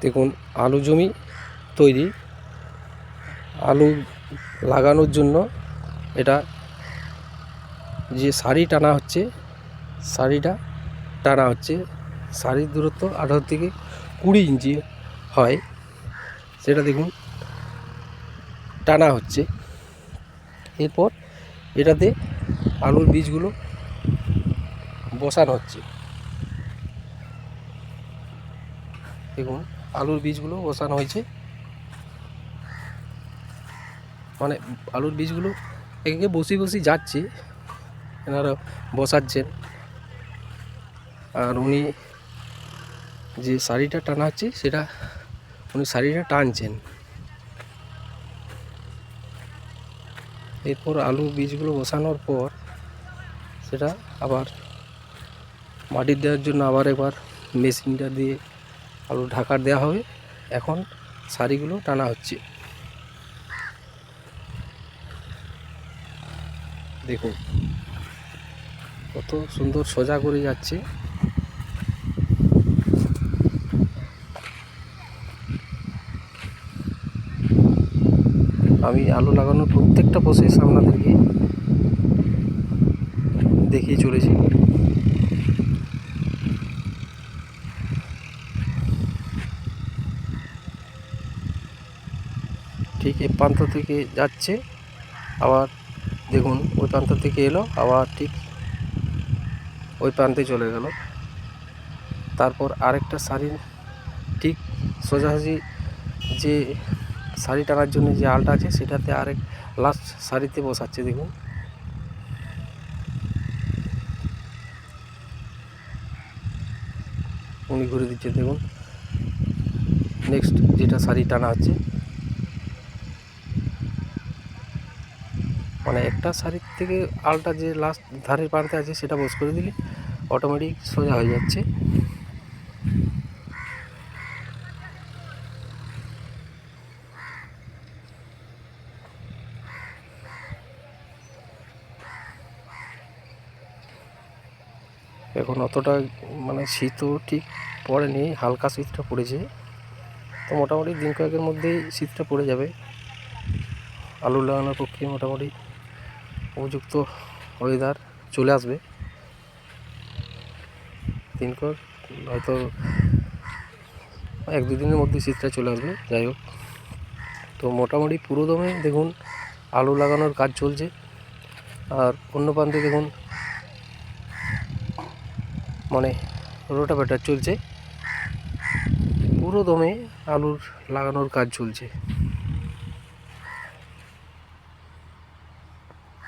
দেখুন আলু জমি তৈরি। আলু লাগানোর জন্য এটা যে সারি টানা হচ্ছে, সারির দূরত্ব 18 থেকে 20 ইঞ্চি হয়। সেটা দেখুন টানা হচ্ছে। এরপর এটাতে আলুর বীজগুলো বসানো হচ্ছে। দেখুন আলুর বীজগুলো বসানো হয়েছে, মানে আলুর বীজগুলো একে বসি যাচ্ছে, এনারা বসাচ্ছেন। আর উনি যে সারিটা টানা হচ্ছে সেটা উনি সারিটা টানছেন। এরপর আলু বীজগুলো বসানোর পর সেটা আবার মাটি দেওয়ার জন্য আবার একবার মেশিনটা দিয়ে আলু ঢাকার দেওয়া হবে। এখন সারিগুলো টানা হচ্ছে। দেখুন কত সুন্দর সোজা করে যাচ্ছে। আমি আলু লাগানোর প্রত্যেকটা প্রসেস আপনাদেরকে দেখিয়ে চলেছি। ঠিক এই প্রান্ত থেকে যাচ্ছে, আবার দেখুন ওই প্রান্ত থেকে এলো, আবার ঠিক ওই প্রান্তে চলে গেল। তারপর আরেকটা সারি ঠিক সোজাসুজি যে সারি টানার জন্য যে আলটা আছে সেটাতে আরেক লাস্ট সারিতে বসাচ্ছে। দেখুন উনি ঘুরে দিচ্ছে। দেখুন নেক্সট যেটা সারি টানা হচ্ছে, মানে একটা সারির থেকে আলটা যে লাস্ট ধারের প্রান্তে আছে সেটা বস করে দিলে অটোমেটিক সোজা হয়ে যাচ্ছে। এখন অতটা মানে শীতও ঠিক পড়েনি, হালকা শীতটা পড়েছে। তো মোটামুটি দিন কয়েকের মধ্যেই শীতটা পড়ে যাবে। আলু লাগানোর পক্ষে মোটামুটি উপযুক্ত ওয়েদার চলে আসবে। দিন কয়েক হয়তো 1-2 দিনের মধ্যে শীতটা চলে আসবে। যাই হোক, তো মোটামুটি পুরো দমে দেখুন আলু লাগানোর কাজ চলছে। আর অন্য প্রান্তে দেখুন মানে রোটাভেটার চলছে। পুরো দমে আলুর লাগানোর কাজ চলছে।